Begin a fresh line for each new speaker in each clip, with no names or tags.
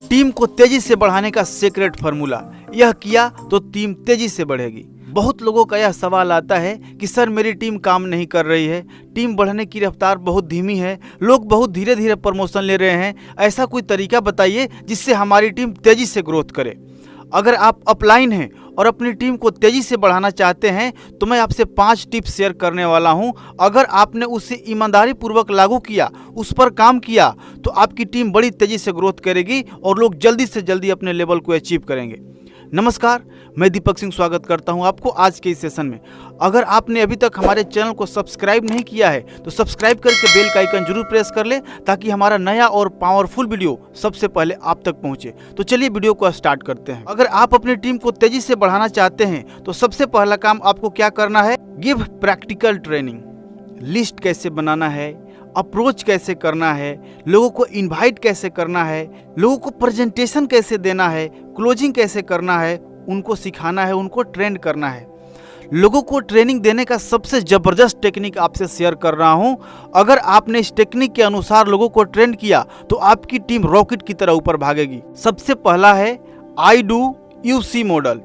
Team को तेजी से बढ़ाने का सीक्रेट फार्मूला, यह किया तो टीम तेजी से बढ़ेगी। बहुत लोगों का यह सवाल आता है कि सर मेरी टीम काम नहीं कर रही है, टीम बढ़ने की रफ्तार बहुत धीमी है, लोग बहुत धीरे धीरे प्रमोशन ले रहे हैं, ऐसा कोई तरीका बताइए जिससे हमारी टीम तेजी से ग्रोथ करे। अगर आप अपलाइन हैं और अपनी टीम को तेजी से बढ़ाना चाहते हैं तो मैं आपसे 5 टिप्स शेयर करने वाला हूं। अगर आपने उसे ईमानदारी पूर्वक लागू किया, उस पर काम किया, तो आपकी टीम बड़ी तेजी से ग्रोथ करेगी और लोग जल्दी से जल्दी अपने लेवल को अचीव करेंगे। नमस्कार, मैं दीपक सिंह स्वागत करता हूं आपको आज के इस सेशन में। अगर आपने अभी तक हमारे चैनल को सब्सक्राइब नहीं किया है तो सब्सक्राइब करके बेल का आइकन जरूर प्रेस कर ले ताकि हमारा नया और पावरफुल वीडियो सबसे पहले आप तक पहुंचे। तो चलिए वीडियो को स्टार्ट करते हैं। अगर आप अपनी टीम को तेजी से बढ़ाना चाहते हैं तो सबसे पहला काम आपको क्या करना है, गिव प्रैक्टिकल ट्रेनिंग। लिस्ट कैसे बनाना है, अप्रोच कैसे करना है, लोगों को इनवाइट कैसे करना है, लोगों को प्रेजेंटेशन कैसे देना है, क्लोजिंग कैसे करना है, उनको सिखाना है, उनको ट्रेन करना है। लोगों को ट्रेनिंग देने का सबसे ज़बरदस्त टेक्निक आपसे शेयर कर रहा हूं। अगर आपने इस टेक्निक के अनुसार लोगों को ट्रेन किया तो आपकी टीम रॉकेट की तरह ऊपर भागेगी। सबसे पहला है I do you see model.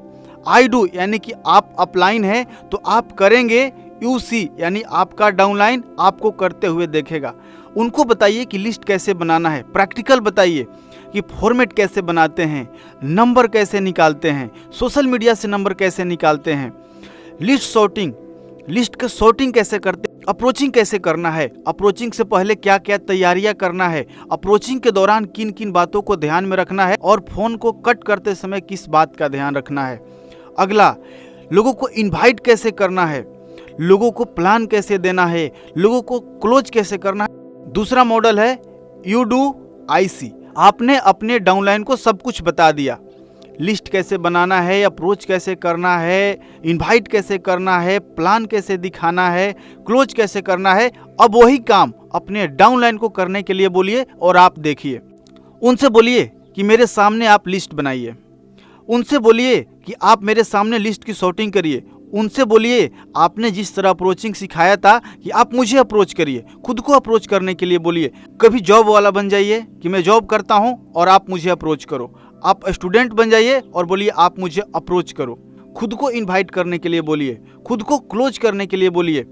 I do यानी कि आप अपलाइन है तो आप करेंगे, यूसी यानी आपका डाउनलाइन आपको करते हुए देखेगा। उनको बताइए कि लिस्ट कैसे बनाना है, प्रैक्टिकल बताइए कि फॉर्मेट कैसे बनाते हैं, नंबर कैसे निकालते हैं, सोशल मीडिया से नंबर कैसे निकालते हैं, लिस्ट सॉर्टिंग, लिस्ट का सॉर्टिंग कैसे करते हैं, अप्रोचिंग कैसे करना है, अप्रोचिंग से पहले क्या क्या तैयारियां करना है, अप्रोचिंग के दौरान किन किन बातों को ध्यान में रखना है और फोन को कट करते समय किस बात का ध्यान रखना है। अगला, लोगों को इनवाइट कैसे करना है, लोगों को प्लान कैसे देना है, लोगों को क्लोज कैसे करना है। दूसरा मॉडल है यू डू आई सी। आपने अपने डाउनलाइन को सब कुछ बता दिया, लिस्ट कैसे बनाना है, अप्रोच कैसे करना है, इनवाइट कैसे करना है, प्लान कैसे दिखाना है, क्लोज कैसे करना है। अब वही काम अपने डाउनलाइन को करने के लिए बोलिए और आप देखिए। उनसे बोलिए कि मेरे सामने आप लिस्ट बनाइए, उनसे बोलिए कि आप मेरे सामने लिस्ट की सॉर्टिंग करिए, उनसे बोलिए आपने जिस तरह अप्रोचिंग सिखाया था कि आप मुझे अप्रोच करिए, खुद को अप्रोच करने के लिए बोलिए। कभी जॉब वाला बन जाइए कि मैं जॉब करता हूं और आप मुझे अप्रोच करो। आप स्टूडेंट बन जाइए और बोलिए आप मुझे अप्रोच करो। खुद को इनवाइट करने के लिए बोलिए, खुद को क्लोज करने के लिए बोलिए।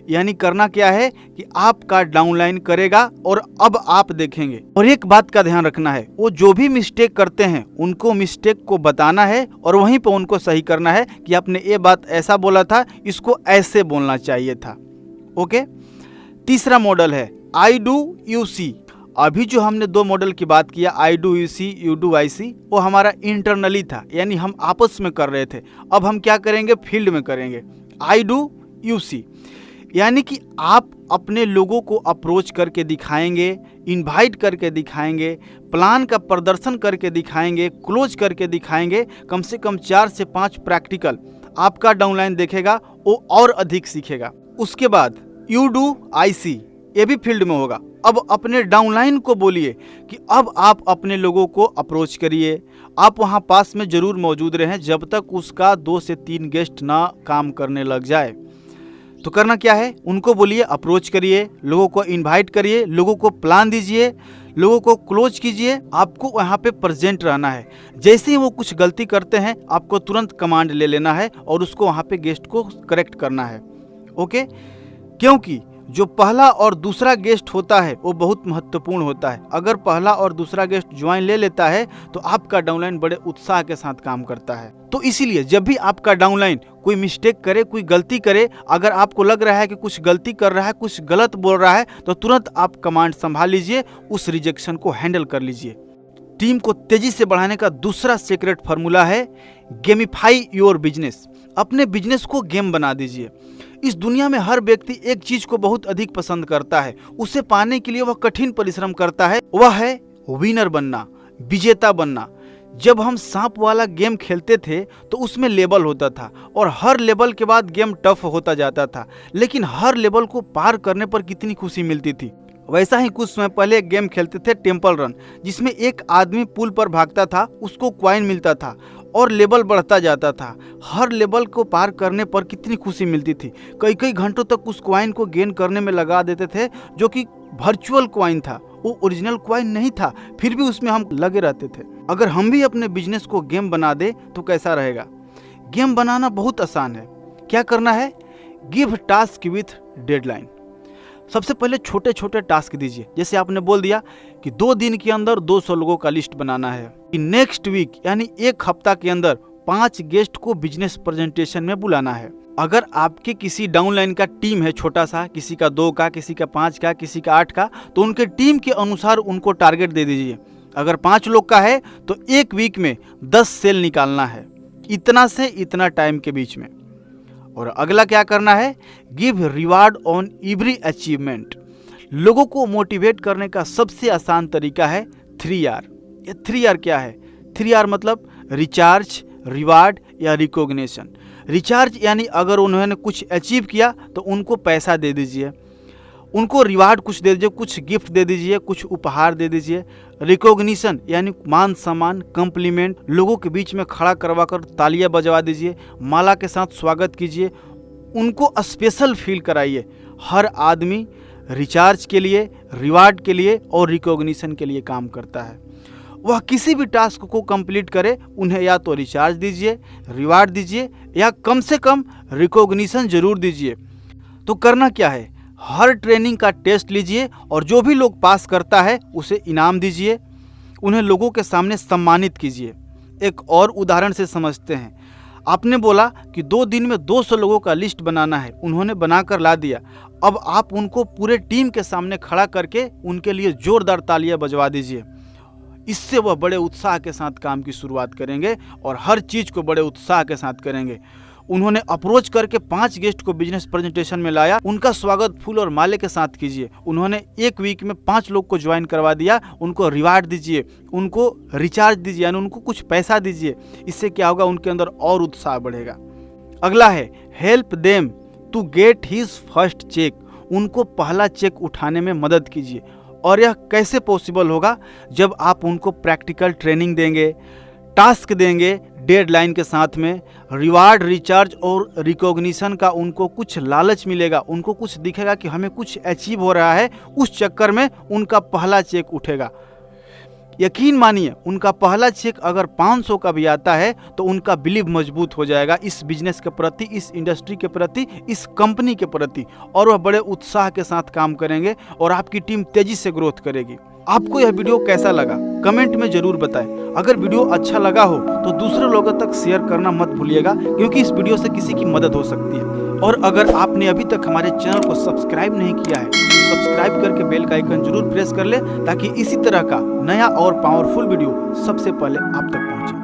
यानी करना क्या है कि आपका डाउनलाइन करेगा और अब आप देखेंगे। और एक बात का ध्यान रखना है, वो जो भी मिस्टेक करते हैं उनको मिस्टेक को बताना है और वहीं पर उनको सही करना है कि आपने ये बात ऐसा बोला था, इसको ऐसे बोलना चाहिए था। ओके। तीसरा मॉडल है आई डू यू सी। अभी जो हमने 2 मॉडल की बात किया, I do you see, you do I see, वो हमारा इंटरनली था, यानी हम आपस में कर रहे थे। अब हम क्या करेंगे, फील्ड में करेंगे। आई डू यू सी यानी कि आप अपने लोगों को अप्रोच करके दिखाएंगे, इनवाइट करके दिखाएंगे, प्लान का प्रदर्शन करके दिखाएंगे, क्लोज करके दिखाएंगे। कम से कम 4 से 5 प्रैक्टिकल आपका डाउनलाइन देखेगा, वो और अधिक सीखेगा। उसके बाद यू डू आई सी, ये भी फील्ड में होगा। अब अपने डाउनलाइन को बोलिए कि अब आप अपने लोगों को अप्रोच करिए। आप वहाँ पास में ज़रूर मौजूद रहें जब तक उसका 2 से 3 गेस्ट ना काम करने लग जाए। तो करना क्या है, उनको बोलिए अप्रोच करिए, लोगों को इनवाइट करिए, लोगों को प्लान दीजिए, लोगों को क्लोज कीजिए। आपको वहाँ पे प्रेजेंट रहना है। जैसे ही वो कुछ गलती करते हैं आपको तुरंत कमांड ले लेना है और उसको वहाँ पे गेस्ट को करेक्ट करना है। ओके। क्योंकि जो पहला और दूसरा गेस्ट होता है वो बहुत महत्वपूर्ण होता है। अगर पहला और दूसरा गेस्ट ज्वाइन ले लेता है तो आपका डाउनलाइन बड़े उत्साह के साथ काम करता है। तो इसीलिए जब भी आपका डाउनलाइन कोई मिस्टेक करे, कोई गलती करे, अगर आपको लग रहा है कि कुछ गलती कर रहा है, कुछ गलत बोल रहा है, तो तुरंत आप कमांड संभाल लीजिए, उस रिजेक्शन को हैंडल कर लीजिए। टीम को तेजी से बढ़ाने का दूसरा सीक्रेट फार्मूला है गेमिफाई योर बिजनेस। अपने बिजनेस को गेम बना दीजिए। इस दुनिया में हर व्यक्ति एक चीज को बहुत अधिक पसंद करता है, उसे पाने के लिए वह कठिन परिश्रम करता है, वह है विनर बनना, विजेता बनना। जब हम सांप वाला गेम खेलते थे तो उसमें लेवल होता था और हर लेवल के बाद गेम टफ होता जाता था, लेकिन हर लेवल को पार करने पर कितनी खुशी मिलती थी। वैसा ही कुछ समय पहले एक गेम खेलते थे टेम्पल रन, जिसमें एक आदमी पुल पर भागता था, उसको कॉइन मिलता था और लेवल बढ़ता जाता था। हर लेवल को पार करने पर कितनी खुशी मिलती थी। कई कई घंटों तक उस कॉइन को गेन करने में लगा देते थे, जो कि वर्चुअल कॉइन था, वो ओरिजिनल कॉइन नहीं था, फिर भी उसमें हम लगे रहते थे। अगर हम भी अपने बिजनेस को गेम बना दे तो कैसा रहेगा? गेम बनाना बहुत आसान है। क्या करना है? Give task with deadline. सबसे पहले छोटे छोटे टास्क दीजिए। जैसे आपने बोल दिया कि 2 दिन के अंदर 200 लोगों का लिस्ट बनाना है, कि नेक्स्ट वीक यानी 1 हफ्ता के अंदर 5 गेस्ट को बिजनेस प्रेजेंटेशन में बुलाना है। अगर आपके किसी डाउनलाइन का टीम है छोटा सा, किसी का 2 का, किसी का 5 का, किसी का 8 का, तो उनके टीम के अनुसार उनको टारगेट दे दीजिए। अगर 5 लोग का है तो 1 वीक में 10 सेल निकालना है, इतना से इतना टाइम के बीच में। और अगला क्या करना है? Give reward on every achievement. लोगों को मोटिवेट करने का सबसे आसान तरीका है 3R। ये 3R क्या है? 3R मतलब रिचार्ज, रिवार्ड या रिकॉग्निशन। रिचार्ज यानी अगर उन्होंने कुछ अचीव किया तो उनको पैसा दे दीजिए, उनको रिवार्ड कुछ दे दीजिए, कुछ गिफ्ट दे दीजिए, कुछ उपहार दे दीजिए। रिकॉग्निशन यानी मान सम्मान, कम्प्लीमेंट, लोगों के बीच में खड़ा करवा कर तालियां बजवा दीजिए, माला के साथ स्वागत कीजिए, उनको स्पेशल फील कराइए। हर आदमी रिचार्ज के लिए, रिवार्ड के लिए और रिकॉग्निशन के लिए काम करता है। वह किसी भी टास्क को कंप्लीट करे, उन्हें या तो रिचार्ज दीजिए, रिवार्ड दीजिए या कम से कम रिकॉग्निशन जरूर दीजिए। तो करना क्या है? हर ट्रेनिंग का टेस्ट लीजिए और जो भी लोग पास करता है उसे इनाम दीजिए, उन्हें लोगों के सामने सम्मानित कीजिए। एक और उदाहरण से समझते हैं। आपने बोला कि 2 दिन में 200 लोगों का लिस्ट बनाना है, उन्होंने बनाकर ला दिया। अब आप उनको पूरे टीम के सामने खड़ा करके उनके लिए जोरदार तालियां बजवा दीजिए। इससे वह बड़े उत्साह के साथ काम की शुरुआत करेंगे और हर चीज़ को बड़े उत्साह के साथ करेंगे। उन्होंने अप्रोच करके 5 गेस्ट को बिजनेस प्रेजेंटेशन में लाया, उनका स्वागत फूल और माले के साथ कीजिए। उन्होंने 1 वीक में 5 लोग को ज्वाइन करवा दिया, उनको रिवार्ड दीजिए, उनको रिचार्ज दीजिए, यानी उनको कुछ पैसा दीजिए। इससे क्या होगा? उनके अंदर और उत्साह बढ़ेगा। अगला है help them to get his first check. उनको पहला चेक उठाने में मदद कीजिए। और यह कैसे पॉसिबल होगा? जब आप उनको प्रैक्टिकल ट्रेनिंग देंगे, टास्क देंगे डेडलाइन के साथ में, रिवार्ड, रिचार्ज और रिकॉग्निशन का उनको कुछ लालच मिलेगा, उनको कुछ दिखेगा कि हमें कुछ अचीव हो रहा है, उस चक्कर में उनका पहला चेक उठेगा। यकीन मानिए, उनका पहला चेक अगर 500 का भी आता है तो उनका बिलीव मजबूत हो जाएगा इस बिजनेस के प्रति, इस इंडस्ट्री के प्रति, इस कंपनी के प्रति, और वह बड़े उत्साह के साथ काम करेंगे और आपकी टीम तेजी से ग्रोथ करेगी। आपको यह वीडियो कैसा लगा कमेंट में जरूर बताएं। अगर वीडियो अच्छा लगा हो तो दूसरे लोगों तक शेयर करना मत भूलिएगा, क्योंकि इस वीडियो से किसी की मदद हो सकती है। और अगर आपने अभी तक हमारे चैनल को सब्सक्राइब नहीं किया है तो सब्सक्राइब करके बेल का आइकन जरूर प्रेस कर ले, ताकि इसी तरह का नया और पावरफुल वीडियो सबसे पहले आप तक पहुंचे।